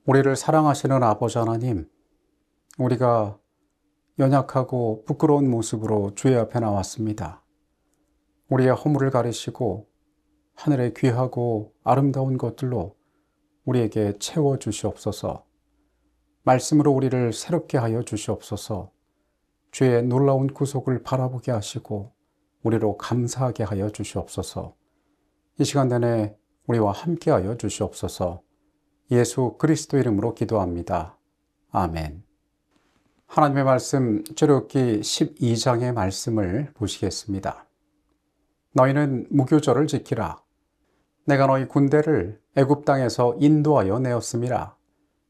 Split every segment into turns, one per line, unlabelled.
우리를 사랑하시는 아버지 하나님, 우리가 연약하고 부끄러운 모습으로 주의 앞에 나왔습니다. 우리의 허물을 가리시고 하늘의 귀하고 아름다운 것들로 우리에게 채워 주시옵소서. 말씀으로 우리를 새롭게 하여 주시옵소서. 주의 놀라운 구속을 바라보게 하시고 우리로 감사하게 하여 주시옵소서. 이 시간 내내 우리와 함께 하여 주시옵소서. 예수 그리스도 이름으로 기도합니다. 아멘. 하나님의 말씀 출애굽기 12장의 말씀을 보시겠습니다. 너희는 무교절을 지키라. 내가 너희 군대를 애굽 땅에서 인도하여 내었음이라.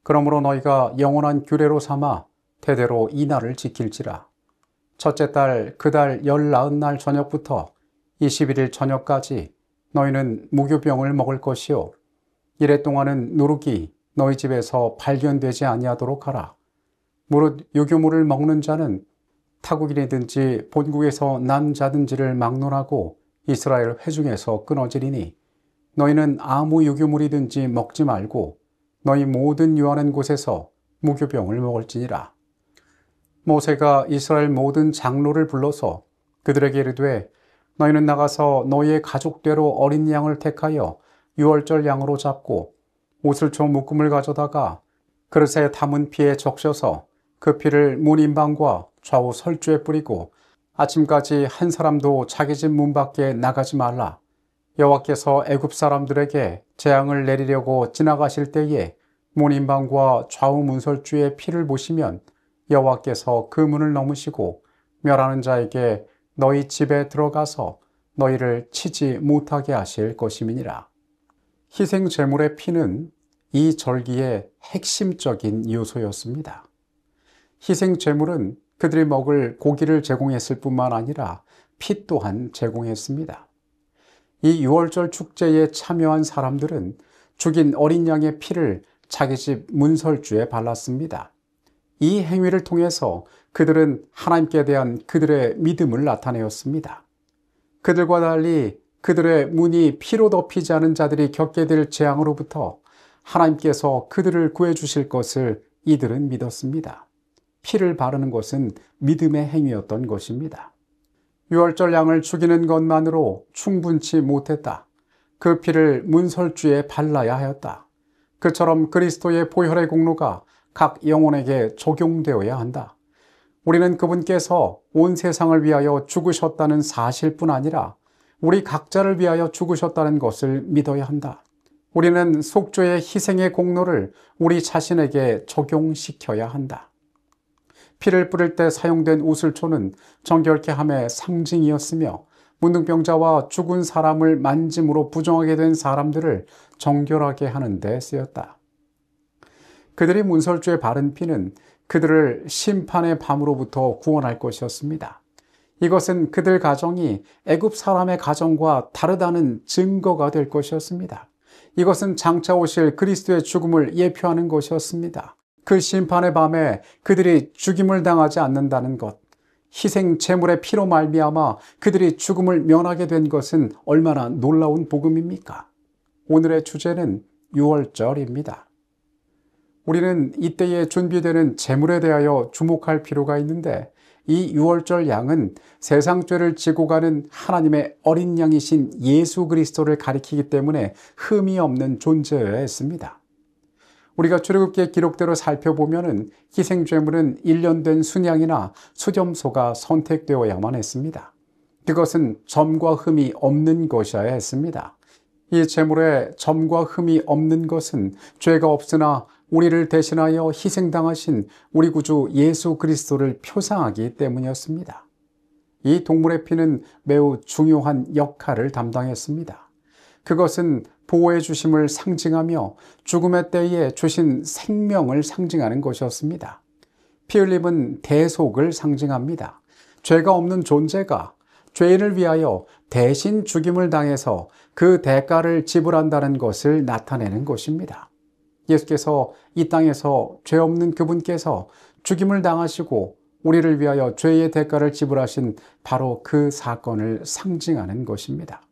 그러므로 너희가 영원한 규례로 삼아 대대로 이 날을 지킬지라. 첫째 달 그 달 19날 저녁부터 21일 저녁까지 너희는 무교병을 먹을 것이요 이래 동안은 누룩이 너희 집에서 발견되지 아니하도록 하라. 무릇 유교물을 먹는 자는 타국인이든지 본국에서 난 자든지를 막론하고 이스라엘 회중에서 끊어지리니 너희는 아무 유교물이든지 먹지 말고 너희 모든 유하는 곳에서 무교병을 먹을지니라. 모세가 이스라엘 모든 장로를 불러서 그들에게 이르되 너희는 나가서 너희의 가족대로 어린 양을 택하여 유월절 양으로 잡고 오슬초 묶음을 가져다가 그릇에 담은 피에 적셔서 그 피를 문 인방과 좌우 설주에 뿌리고 아침까지 한 사람도 자기 집 문 밖에 나가지 말라. 여호와께서 애굽 사람들에게 재앙을 내리려고 지나가실 때에 문 인방과 좌우 문설주의 피를 보시면 여호와께서 그 문을 넘으시고 멸하는 자에게 너희 집에 들어가서 너희를 치지 못하게 하실 것임이니라. 희생 제물의 피는 이 절기의 핵심적인 요소였습니다. 희생 제물은 그들이 먹을 고기를 제공했을 뿐만 아니라 피 또한 제공했습니다. 이 유월절 축제에 참여한 사람들은 죽인 어린 양의 피를 자기 집 문설주에 발랐습니다. 이 행위를 통해서 그들은 하나님께 대한 그들의 믿음을 나타내었습니다. 그들과 달리 그들의 문이 피로 덮이지 않은 자들이 겪게 될 재앙으로부터 하나님께서 그들을 구해주실 것을 이들은 믿었습니다. 피를 바르는 것은 믿음의 행위였던 것입니다. 유월절 양을 죽이는 것만으로 충분치 못했다. 그 피를 문설주에 발라야 하였다. 그처럼 그리스도의 보혈의 공로가 각 영혼에게 적용되어야 한다. 우리는 그분께서 온 세상을 위하여 죽으셨다는 사실뿐 아니라 우리 각자를 위하여 죽으셨다는 것을 믿어야 한다. 우리는 속죄의 희생의 공로를 우리 자신에게 적용시켜야 한다. 피를 뿌릴 때 사용된 우슬초는 정결케 함의 상징이었으며 문둥병자와 죽은 사람을 만짐으로 부정하게 된 사람들을 정결하게 하는 데 쓰였다. 그들이 문설주에 바른 피는 그들을 심판의 밤으로부터 구원할 것이었습니다. 이것은 그들 가정이 애굽 사람의 가정과 다르다는 증거가 될 것이었습니다. 이것은 장차 오실 그리스도의 죽음을 예표하는 것이었습니다. 그 심판의 밤에 그들이 죽임을 당하지 않는다는 것, 희생 제물의 피로 말미암아 그들이 죽음을 면하게 된 것은 얼마나 놀라운 복음입니까? 오늘의 주제는 유월절입니다. 우리는 이때에 준비되는 제물에 대하여 주목할 필요가 있는데 이 유월절 양은 세상 죄를 지고 가는 하나님의 어린 양이신 예수 그리스도를 가리키기 때문에 흠이 없는 존재여야 했습니다. 우리가 출애굽기의 기록대로 살펴보면 희생 제물은 1년 된 순양이나 수점소가 선택되어야만 했습니다. 그것은 점과 흠이 없는 것이어야 했습니다. 이 제물에 점과 흠이 없는 것은 죄가 없으나 우리를 대신하여 희생당하신 우리 구주 예수 그리스도를 표상하기 때문이었습니다. 이 동물의 피는 매우 중요한 역할을 담당했습니다. 그것은 보호해 주심을 상징하며 죽음의 때에 주신 생명을 상징하는 것이었습니다. 피 흘림은 대속을 상징합니다. 죄가 없는 존재가 죄인을 위하여 대신 죽임을 당해서 그 대가를 지불한다는 것을 나타내는 것입니다. 예수께서 이 땅에서 죄 없는 그분께서 죽임을 당하시고 우리를 위하여 죄의 대가를 지불하신 바로 그 사건을 상징하는 것입니다.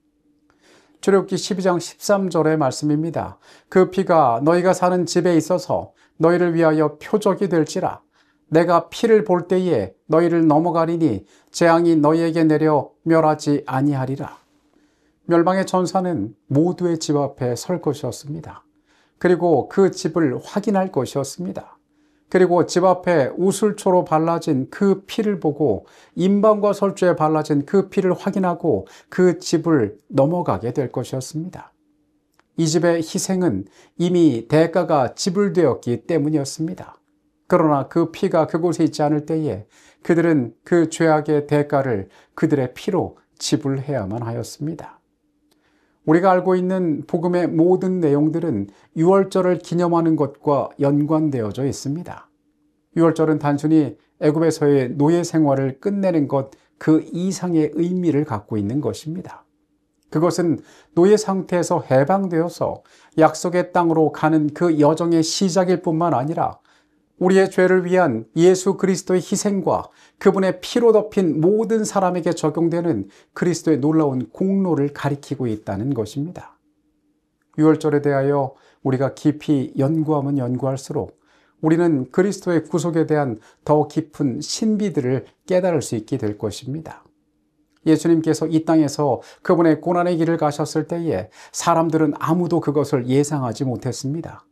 출애굽기 12장 13절의 말씀입니다. 그 피가 너희가 사는 집에 있어서 너희를 위하여 표적이 될지라. 내가 피를 볼 때에 너희를 넘어가리니 재앙이 너희에게 내려 멸하지 아니하리라. 멸망의 전사는 모두의 집 앞에 설 것이었습니다. 그리고 그 집을 확인할 것이었습니다. 그리고 집 앞에 우슬초로 발라진 그 피를 보고 임방과 설주에 발라진 그 피를 확인하고 그 집을 넘어가게 될 것이었습니다. 이 집의 희생은 이미 대가가 지불되었기 때문이었습니다. 그러나 그 피가 그곳에 있지 않을 때에 그들은 그 죄악의 대가를 그들의 피로 지불해야만 하였습니다. 우리가 알고 있는 복음의 모든 내용들은 유월절을 기념하는 것과 연관되어져 있습니다. 유월절은 단순히 애굽에서의 노예 생활을 끝내는 것 그 이상의 의미를 갖고 있는 것입니다. 그것은 노예 상태에서 해방되어서 약속의 땅으로 가는 그 여정의 시작일 뿐만 아니라 우리의 죄를 위한 예수 그리스도의 희생과 그분의 피로 덮인 모든 사람에게 적용되는 그리스도의 놀라운 공로를 가리키고 있다는 것입니다. 유월절에 대하여 우리가 깊이 연구하면 연구할수록 우리는 그리스도의 구속에 대한 더 깊은 신비들을 깨달을 수 있게 될 것입니다. 예수님께서 이 땅에서 그분의 고난의 길을 가셨을 때에 사람들은 아무도 그것을 예상하지 못했습니다.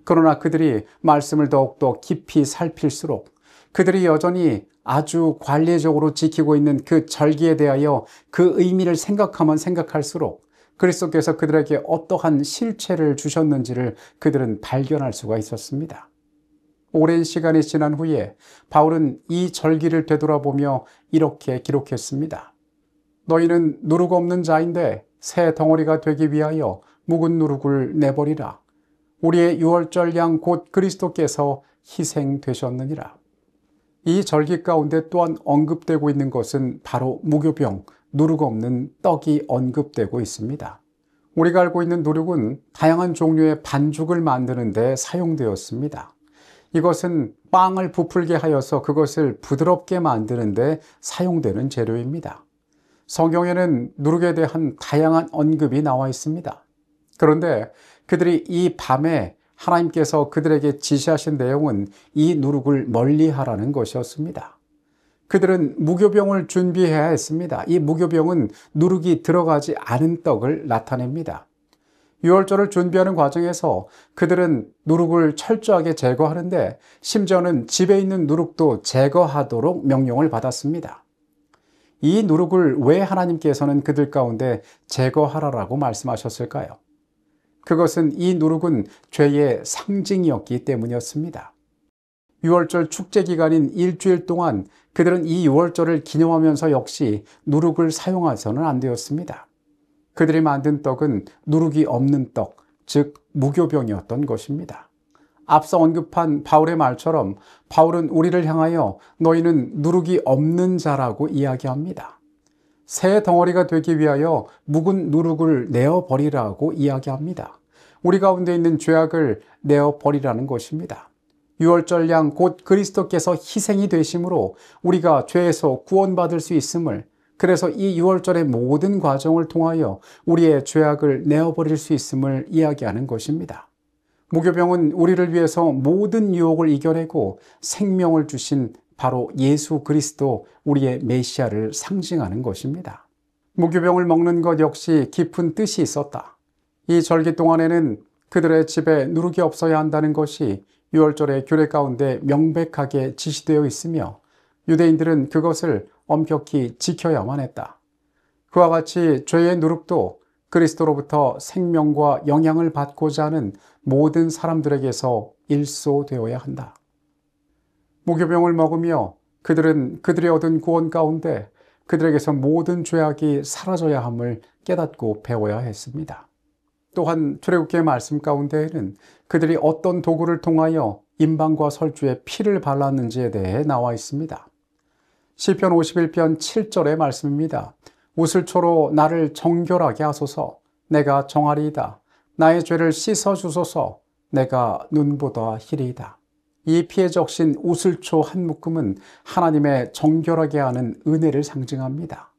그러나 그들이 말씀을 더욱더 깊이 살필수록 그들이 여전히 아주 관례적으로 지키고 있는 그 절기에 대하여 그 의미를 생각하면 생각할수록 그리스도께서 그들에게 어떠한 실체를 주셨는지를 그들은 발견할 수가 있었습니다. 오랜 시간이 지난 후에 바울은 이 절기를 되돌아보며 이렇게 기록했습니다. 너희는 누룩 없는 자인데 새 덩어리가 되기 위하여 묵은 누룩을 내버리라. 우리의 유월절 양 곧 그리스도께서 희생되셨느니라. 이 절기 가운데 또한 언급되고 있는 것은 바로 무교병, 누룩 없는 떡이 언급되고 있습니다. 우리가 알고 있는 누룩은 다양한 종류의 반죽을 만드는 데 사용되었습니다. 이것은 빵을 부풀게 하여서 그것을 부드럽게 만드는 데 사용되는 재료입니다. 성경에는 누룩에 대한 다양한 언급이 나와 있습니다. 그런데 그들이 이 밤에 하나님께서 그들에게 지시하신 내용은 이 누룩을 멀리하라는 것이었습니다. 그들은 무교병을 준비해야 했습니다. 이 무교병은 누룩이 들어가지 않은 떡을 나타냅니다. 유월절을 준비하는 과정에서 그들은 누룩을 철저하게 제거하는데 심지어는 집에 있는 누룩도 제거하도록 명령을 받았습니다. 이 누룩을 왜 하나님께서는 그들 가운데 제거하라라고 말씀하셨을까요? 그것은 이 누룩은 죄의 상징이었기 때문이었습니다. 유월절 축제 기간인 일주일 동안 그들은 이 유월절을 기념하면서 역시 누룩을 사용해서는 안 되었습니다. 그들이 만든 떡은 누룩이 없는 떡, 즉 무교병이었던 것입니다. 앞서 언급한 바울의 말처럼 바울은 우리를 향하여 너희는 누룩이 없는 자라고 이야기합니다. 새 덩어리가 되기 위하여 묵은 누룩을 내어버리라고 이야기합니다. 우리 가운데 있는 죄악을 내어버리라는 것입니다. 유월절 양 곧 그리스도께서 희생이 되심으로 우리가 죄에서 구원받을 수 있음을, 그래서 이 유월절의 모든 과정을 통하여 우리의 죄악을 내어버릴 수 있음을 이야기하는 것입니다. 무교병은 우리를 위해서 모든 유혹을 이겨내고 생명을 주신 바로 예수 그리스도, 우리의 메시아를 상징하는 것입니다. 무교병을 먹는 것 역시 깊은 뜻이 있었다. 이 절기 동안에는 그들의 집에 누룩이 없어야 한다는 것이 유월절의 규례 가운데 명백하게 지시되어 있으며 유대인들은 그것을 엄격히 지켜야만 했다. 그와 같이 죄의 누룩도 그리스도로부터 생명과 영향을 받고자 하는 모든 사람들에게서 일소되어야 한다. 무교병을 먹으며 그들은 그들이 얻은 구원 가운데 그들에게서 모든 죄악이 사라져야 함을 깨닫고 배워야 했습니다. 또한 출애굽기의 말씀 가운데에는 그들이 어떤 도구를 통하여 임방과 설주에 피를 발랐는지에 대해 나와 있습니다. 시편 51편 7절의 말씀입니다. 우슬초로 나를 정결하게 하소서. 내가 정하리이다. 나의 죄를 씻어주소서. 내가 눈보다 희리이다. 이 피에 적신 우슬초 한 묶음은 하나님의 정결하게 하는 은혜를 상징합니다.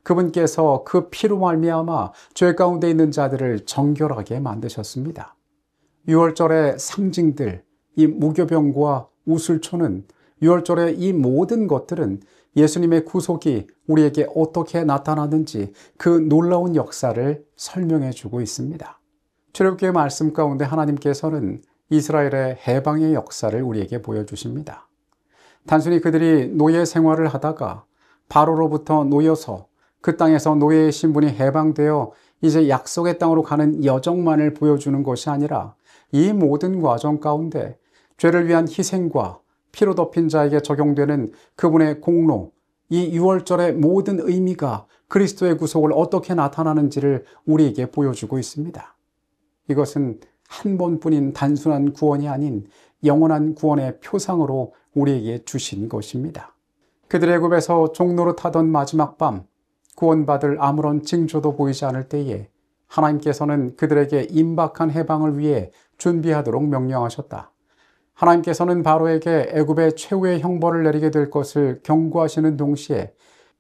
그분께서 그 피로 말미암아 죄 가운데 있는 자들을 정결하게 만드셨습니다. 유월절의 상징들, 이 무교병과 우슬초는, 유월절의 이 모든 것들은 예수님의 구속이 우리에게 어떻게 나타나는지 그 놀라운 역사를 설명해 주고 있습니다. 출애굽기의 말씀 가운데 하나님께서는 이스라엘의 해방의 역사를 우리에게 보여주십니다. 단순히 그들이 노예 생활을 하다가 바로로부터 놓여서 그 땅에서 노예의 신분이 해방되어 이제 약속의 땅으로 가는 여정만을 보여주는 것이 아니라 이 모든 과정 가운데 죄를 위한 희생과 피로 덮인 자에게 적용되는 그분의 공로, 이 유월절의 모든 의미가 그리스도의 구속을 어떻게 나타나는지를 우리에게 보여주고 있습니다. 이것은 한 번뿐인 단순한 구원이 아닌 영원한 구원의 표상으로 우리에게 주신 것입니다. 그들의 애굽에서 종로로 타던 마지막 밤, 구원받을 아무런 징조도 보이지 않을 때에 하나님께서는 그들에게 임박한 해방을 위해 준비하도록 명령하셨다. 하나님께서는 바로에게 애굽의 최후의 형벌을 내리게 될 것을 경고하시는 동시에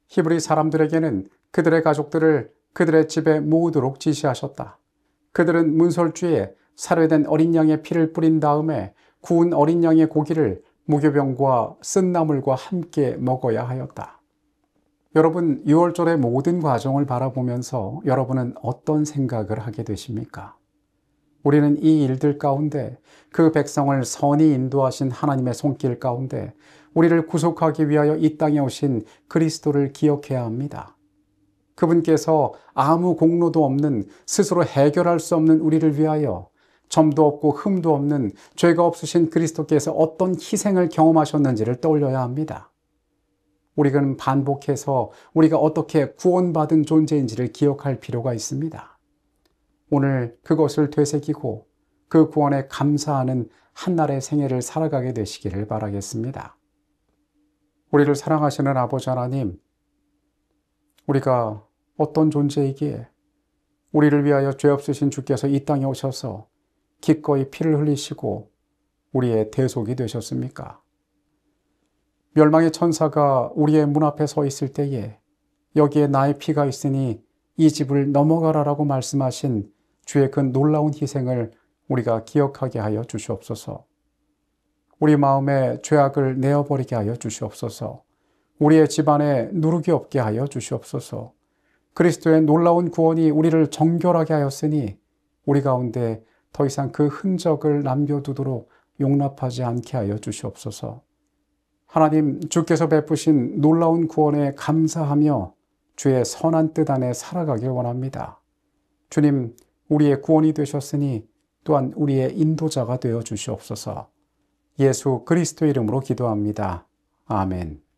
히브리 사람들에게는 그들의 가족들을 그들의 집에 모으도록 지시하셨다. 그들은 문설주에 살해된 어린 양의 피를 뿌린 다음에 구운 어린 양의 고기를 무교병과 쓴 나물과 함께 먹어야 하였다. 여러분, 유월절의 모든 과정을 바라보면서 여러분은 어떤 생각을 하게 되십니까? 우리는 이 일들 가운데 그 백성을 선히 인도하신 하나님의 손길 가운데 우리를 구속하기 위하여 이 땅에 오신 그리스도를 기억해야 합니다. 그분께서 아무 공로도 없는, 스스로 해결할 수 없는 우리를 위하여 점도 없고 흠도 없는 죄가 없으신 그리스도께서 어떤 희생을 경험하셨는지를 떠올려야 합니다. 우리는 반복해서 우리가 어떻게 구원받은 존재인지를 기억할 필요가 있습니다. 오늘 그것을 되새기고 그 구원에 감사하는 한날의 생애를 살아가게 되시기를 바라겠습니다. 우리를 사랑하시는 아버지 하나님, 우리가 어떤 존재이기에 우리를 위하여 죄 없으신 주께서 이 땅에 오셔서 기꺼이 피를 흘리시고 우리의 대속이 되셨습니까? 멸망의 천사가 우리의 문 앞에 서 있을 때에 여기에 나의 피가 있으니 이 집을 넘어가라라고 말씀하신 주의 그 놀라운 희생을 우리가 기억하게 하여 주시옵소서. 우리 마음에 죄악을 내어버리게 하여 주시옵소서. 우리의 집안에 누룩이 없게 하여 주시옵소서. 그리스도의 놀라운 구원이 우리를 정결하게 하였으니 우리 가운데 더 이상 그 흔적을 남겨두도록 용납하지 않게 하여 주시옵소서. 하나님, 주께서 베푸신 놀라운 구원에 감사하며 주의 선한 뜻 안에 살아가길 원합니다. 주님, 우리의 구원이 되셨으니 또한 우리의 인도자가 되어 주시옵소서. 예수 그리스도의 이름으로 기도합니다. 아멘.